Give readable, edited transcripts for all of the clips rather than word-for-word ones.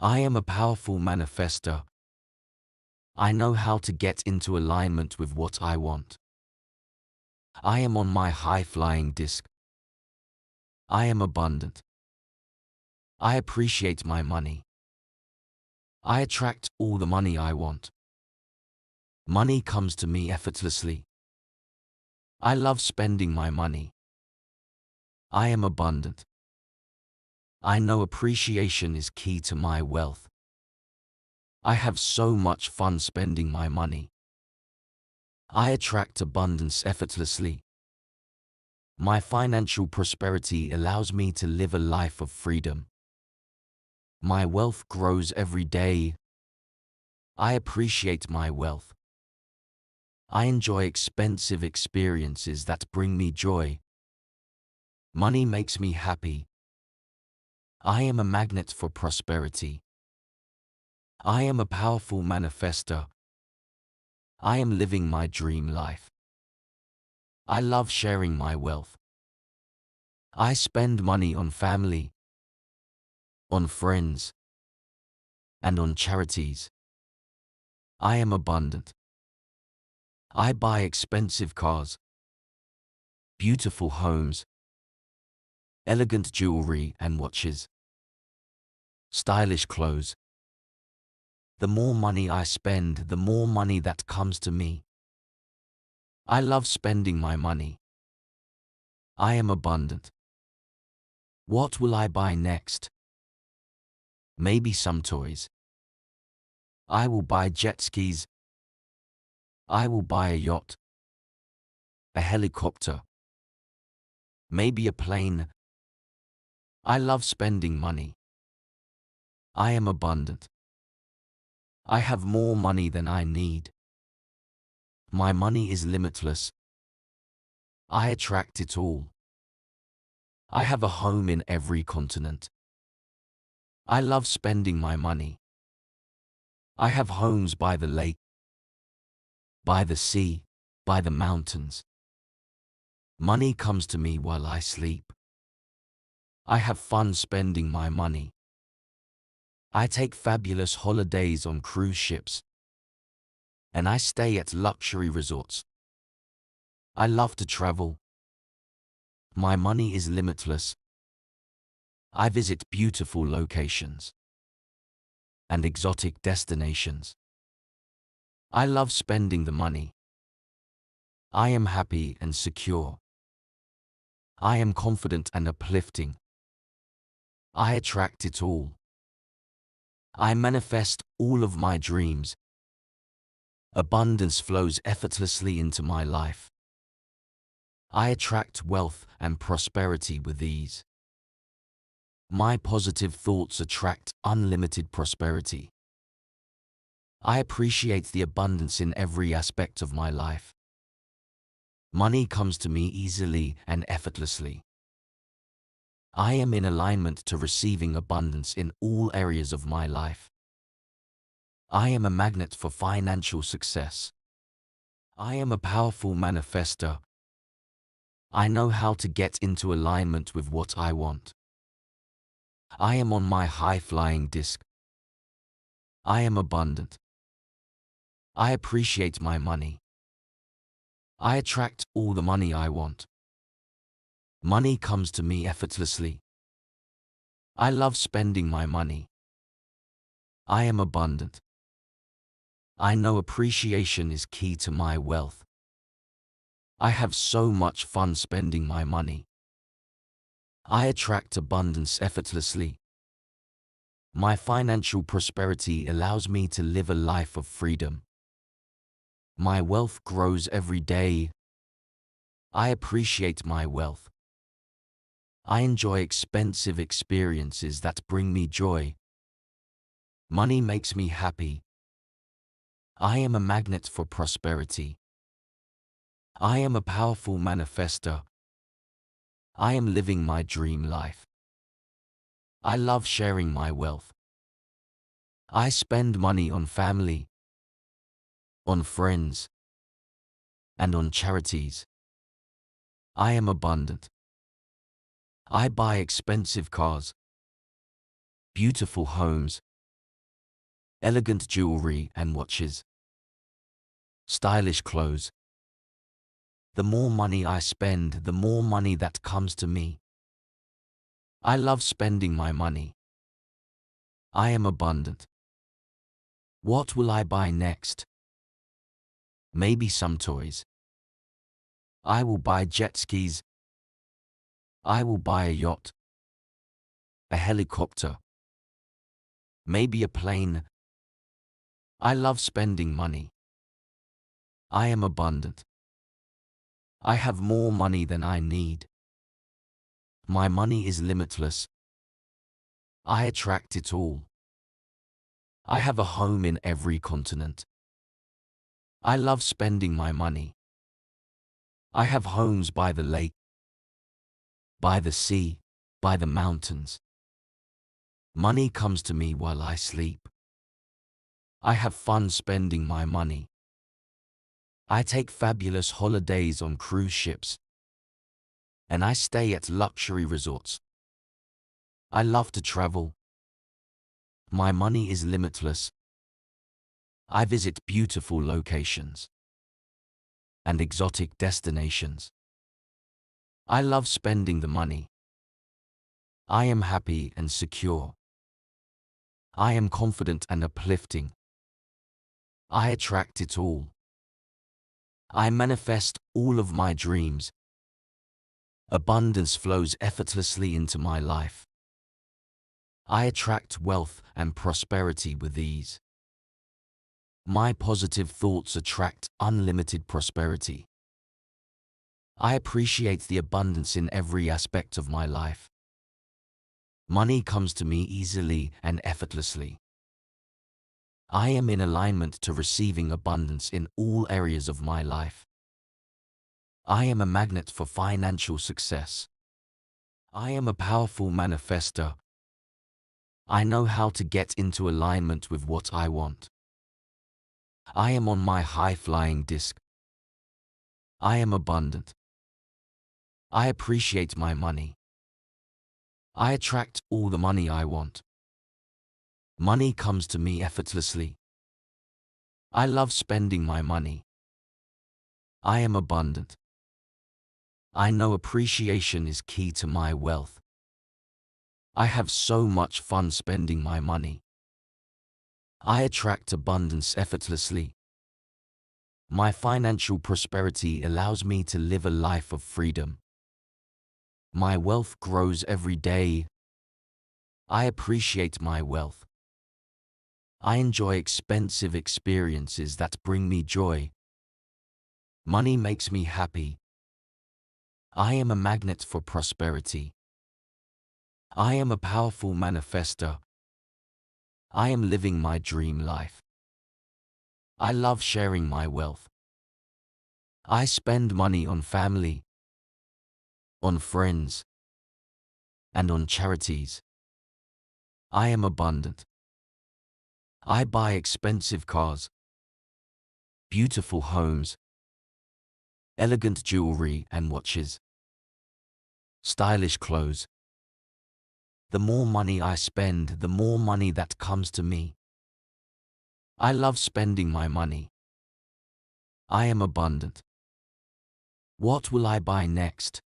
I am a powerful manifester. I know how to get into alignment with what I want. I am on my high-flying disc. I am abundant. I appreciate my money. I attract all the money I want. Money comes to me effortlessly. I love spending my money. I am abundant. I know appreciation is key to my wealth. I have so much fun spending my money. I attract abundance effortlessly. My financial prosperity allows me to live a life of freedom. My wealth grows every day. I appreciate my wealth. I enjoy expensive experiences that bring me joy. Money makes me happy. I am a magnet for prosperity. I am a powerful manifester. I am living my dream life. I love sharing my wealth. I spend money on family, on friends, and on charities. I am abundant. I buy expensive cars, beautiful homes, elegant jewelry and watches, stylish clothes. The more money I spend, the more money that comes to me. I love spending my money. I am abundant. What will I buy next? Maybe some toys. I will buy jet skis. I will buy a yacht, a helicopter, maybe a plane. I love spending money. I am abundant. I have more money than I need. My money is limitless. I attract it all. I have a home in every continent. I love spending my money. I have homes by the lake, by the sea, by the mountains. Money comes to me while I sleep. I have fun spending my money. I take fabulous holidays on cruise ships, and I stay at luxury resorts. I love to travel. My money is limitless. I visit beautiful locations and exotic destinations. I love spending the money. I am happy and secure. I am confident and uplifting. I attract it all. I manifest all of my dreams. Abundance flows effortlessly into my life. I attract wealth and prosperity with ease. My positive thoughts attract unlimited prosperity. I appreciate the abundance in every aspect of my life. Money comes to me easily and effortlessly. I am in alignment to receiving abundance in all areas of my life. I am a magnet for financial success. I am a powerful manifester. I know how to get into alignment with what I want. I am on my high-flying disc. I am abundant. I appreciate my money. I attract all the money I want. Money comes to me effortlessly. I love spending my money. I am abundant. I know appreciation is key to my wealth. I have so much fun spending my money. I attract abundance effortlessly. My financial prosperity allows me to live a life of freedom. My wealth grows every day. I appreciate my wealth. I enjoy expensive experiences that bring me joy. Money makes me happy. I am a magnet for prosperity. I am a powerful manifester. I am living my dream life. I love sharing my wealth. I spend money on family, on friends, and on charities. I am abundant. I buy expensive cars, beautiful homes, elegant jewelry and watches, stylish clothes. The more money I spend, the more money that comes to me. I love spending my money. I am abundant. What will I buy next? Maybe some toys. I will buy jet skis. I will buy a yacht, a helicopter, maybe a plane. I love spending money. I am abundant. I have more money than I need. My money is limitless. I attract it all. I have a home in every continent. I love spending my money. I have homes by the lake, by the sea, by the mountains. Money comes to me while I sleep. I have fun spending my money. I take fabulous holidays on cruise ships, and I stay at luxury resorts. I love to travel. My money is limitless. I visit beautiful locations and exotic destinations. I love spending the money. I am happy and secure. I am confident and uplifting. I attract it all. I manifest all of my dreams. Abundance flows effortlessly into my life. I attract wealth and prosperity with ease. My positive thoughts attract unlimited prosperity. I appreciate the abundance in every aspect of my life. Money comes to me easily and effortlessly. I am in alignment to receiving abundance in all areas of my life. I am a magnet for financial success. I am a powerful manifester. I know how to get into alignment with what I want. I am on my high-flying disc. I am abundant. I appreciate my money. I attract all the money I want. Money comes to me effortlessly. I love spending my money. I am abundant. I know appreciation is key to my wealth. I have so much fun spending my money. I attract abundance effortlessly. My financial prosperity allows me to live a life of freedom. My wealth grows every day. I appreciate my wealth. I enjoy expensive experiences that bring me joy. Money makes me happy. I am a magnet for prosperity. I am a powerful manifester. I am living my dream life. I love sharing my wealth. I spend money on family, on friends, and on charities. I am abundant. I buy expensive cars, beautiful homes, elegant jewelry and watches, stylish clothes. The more money I spend, the more money that comes to me. I love spending my money. I am abundant. What will I buy next?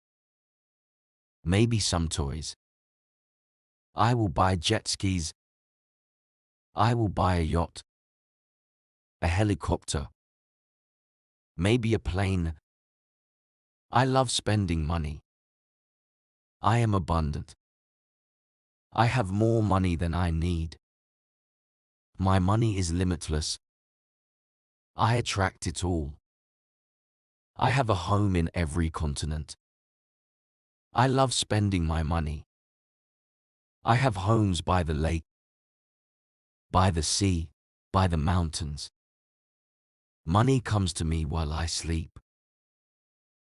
Maybe some toys. I will buy jet skis. I will buy a yacht, a helicopter, maybe a plane. I love spending money. I am abundant. I have more money than I need. My money is limitless. I attract it all. I have a home in every continent. I love spending my money. I have homes by the lake, by the sea, by the mountains. Money comes to me while I sleep.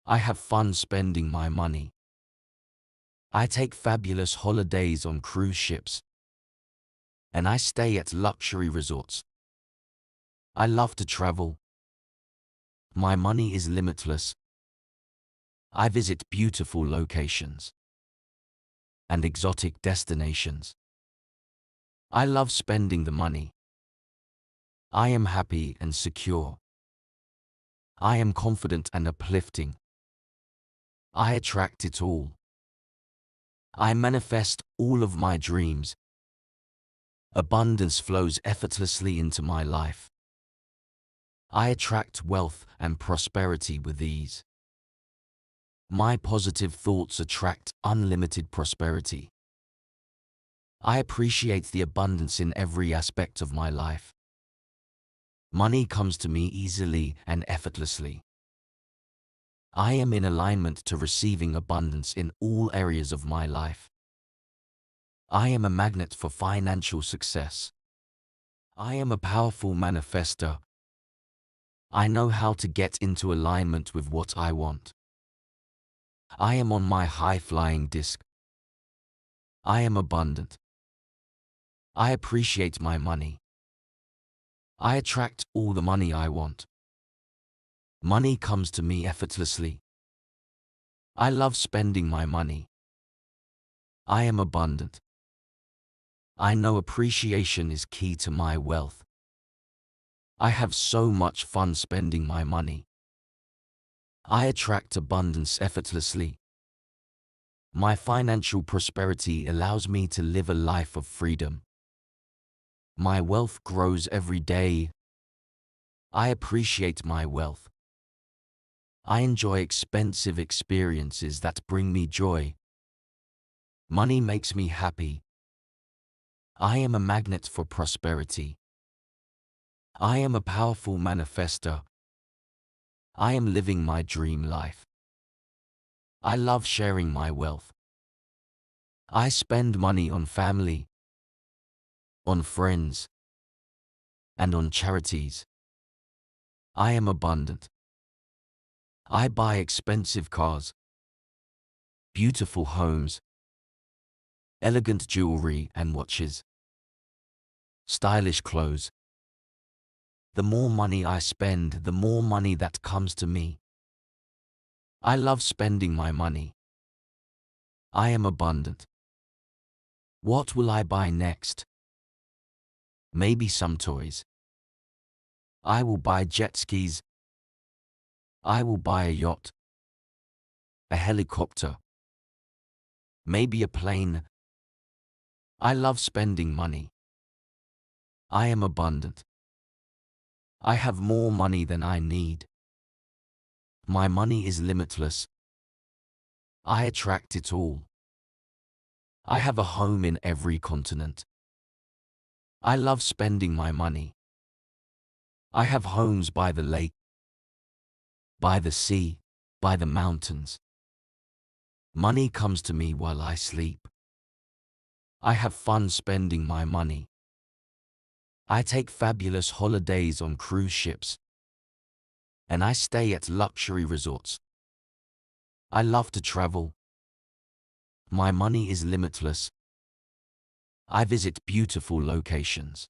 I have fun spending my money. I take fabulous holidays on cruise ships, and I stay at luxury resorts. I love to travel. My money is limitless. I visit beautiful locations and exotic destinations. I love spending the money. I am happy and secure. I am confident and uplifting. I attract it all. I manifest all of my dreams. Abundance flows effortlessly into my life. I attract wealth and prosperity with ease. My positive thoughts attract unlimited prosperity. I appreciate the abundance in every aspect of my life. Money comes to me easily and effortlessly. I am in alignment to receiving abundance in all areas of my life. I am a magnet for financial success. I am a powerful manifester. I know how to get into alignment with what I want. I am on my high-flying disc. I am abundant. I appreciate my money. I attract all the money I want. Money comes to me effortlessly. I love spending my money. I am abundant. I know appreciation is key to my wealth. I have so much fun spending my money. I attract abundance effortlessly. My financial prosperity allows me to live a life of freedom. My wealth grows every day. I appreciate my wealth. I enjoy expensive experiences that bring me joy. Money makes me happy. I am a magnet for prosperity. I am a powerful manifester. I am living my dream life. I love sharing my wealth. I spend money on family, on friends, and on charities. I am abundant. I buy expensive cars, beautiful homes, elegant jewelry and watches, stylish clothes. The more money I spend, the more money that comes to me. I love spending my money. I am abundant. What will I buy next? Maybe some toys. I will buy jet skis. I will buy a yacht, a helicopter, maybe a plane. I love spending money. I am abundant. I have more money than I need. My money is limitless. I attract it all. I have a home in every continent. I love spending my money. I have homes by the lake, by the sea, by the mountains. Money comes to me while I sleep. I have fun spending my money. I take fabulous holidays on cruise ships, and I stay at luxury resorts. I love to travel. My money is limitless. I visit beautiful locations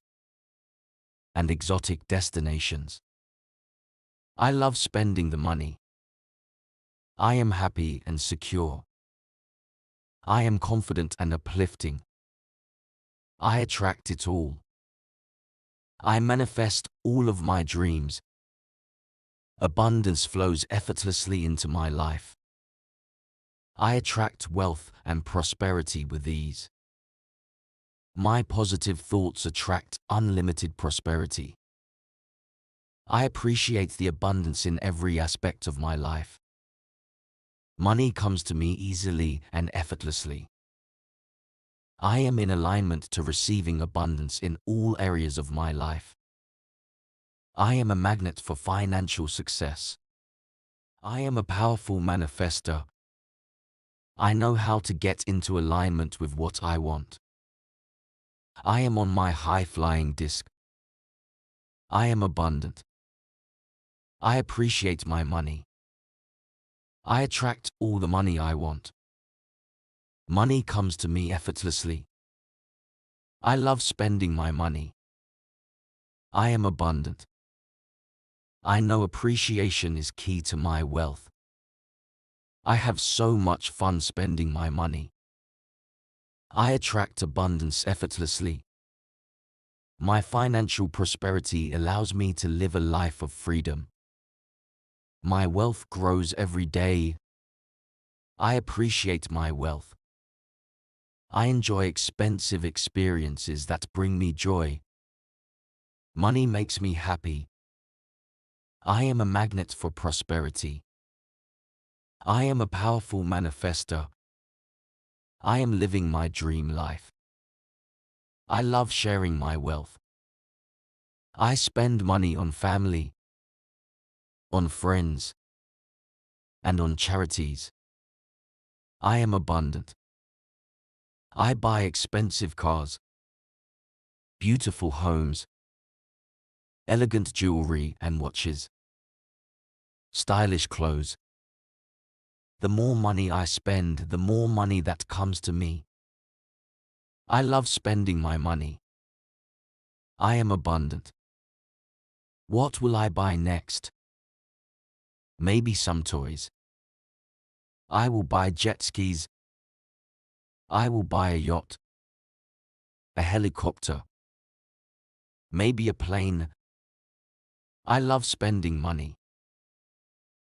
and exotic destinations. I love spending the money. I am happy and secure. I am confident and uplifting. I attract it all. I manifest all of my dreams. Abundance flows effortlessly into my life. I attract wealth and prosperity with ease. My positive thoughts attract unlimited prosperity. I appreciate the abundance in every aspect of my life. Money comes to me easily and effortlessly. I am in alignment to receiving abundance in all areas of my life. I am a magnet for financial success. I am a powerful manifester. I know how to get into alignment with what I want. I am on my high-flying disc. I am abundant. I appreciate my money. I attract all the money I want. Money comes to me effortlessly. I love spending my money. I am abundant. I know appreciation is key to my wealth. I have so much fun spending my money. I attract abundance effortlessly. My financial prosperity allows me to live a life of freedom. My wealth grows every day. I appreciate my wealth. I enjoy expensive experiences that bring me joy. Money makes me happy. I am a magnet for prosperity. I am a powerful manifester. I am living my dream life. I love sharing my wealth. I spend money on family, on friends, and on charities. I am abundant. I buy expensive cars, beautiful homes, elegant jewelry and watches, stylish clothes. The more money I spend, the more money that comes to me. I love spending my money. I am abundant. What will I buy next? Maybe some toys. I will buy jet skis. I will buy a yacht, a helicopter, maybe a plane. I love spending money.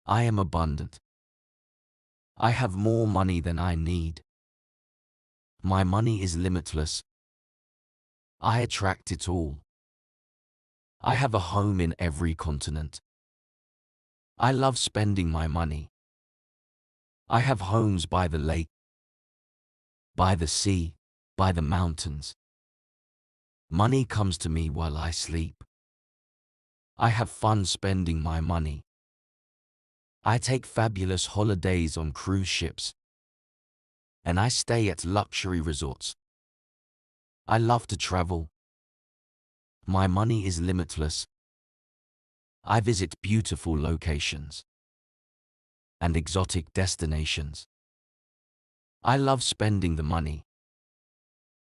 I am abundant. I have more money than I need. My money is limitless. I attract it all. I have a home in every continent. I love spending my money. I have homes by the lake, by the sea, by the mountains. Money comes to me while I sleep. I have fun spending my money. I take fabulous holidays on cruise ships, and I stay at luxury resorts. I love to travel. My money is limitless. I visit beautiful locations and exotic destinations. I love spending the money.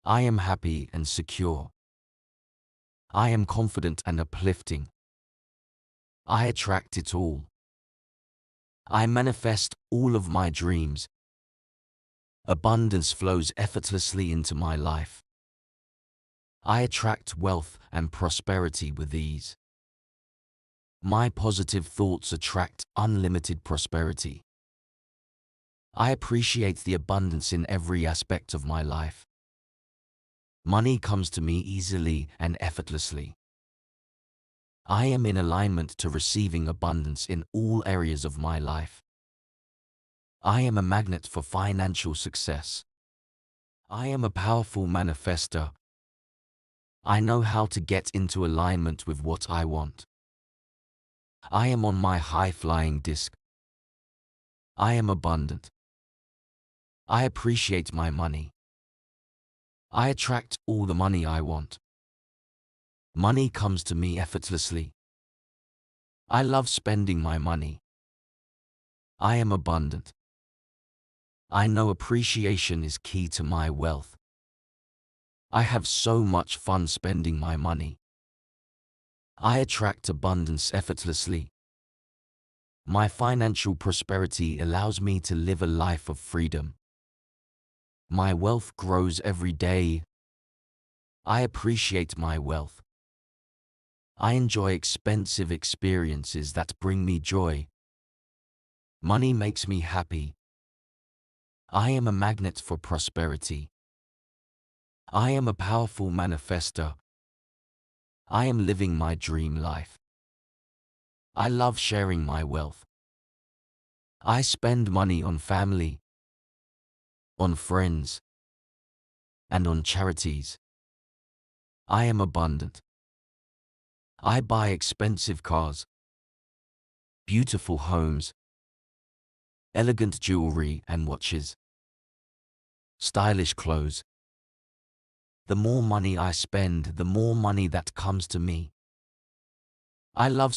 I am happy and secure. I am confident and uplifting. I attract it all. I manifest all of my dreams. Abundance flows effortlessly into my life. I attract wealth and prosperity with ease. My positive thoughts attract unlimited prosperity. I appreciate the abundance in every aspect of my life. Money comes to me easily and effortlessly. I am in alignment to receiving abundance in all areas of my life. I am a magnet for financial success. I am a powerful manifester. I know how to get into alignment with what I want. I am on my high-flying disc. I am abundant. I appreciate my money. I attract all the money I want. Money comes to me effortlessly. I love spending my money. I am abundant. I know appreciation is key to my wealth. I have so much fun spending my money. I attract abundance effortlessly. My financial prosperity allows me to live a life of freedom. My wealth grows every day. I appreciate my wealth. I enjoy expensive experiences that bring me joy. Money makes me happy. I am a magnet for prosperity. I am a powerful manifester. I am living my dream life. I love sharing my wealth. I spend money on family, on friends, and on charities. I am abundant. I buy expensive cars, beautiful homes, elegant jewelry and watches, stylish clothes. The more money I spend, the more money that comes to me. I love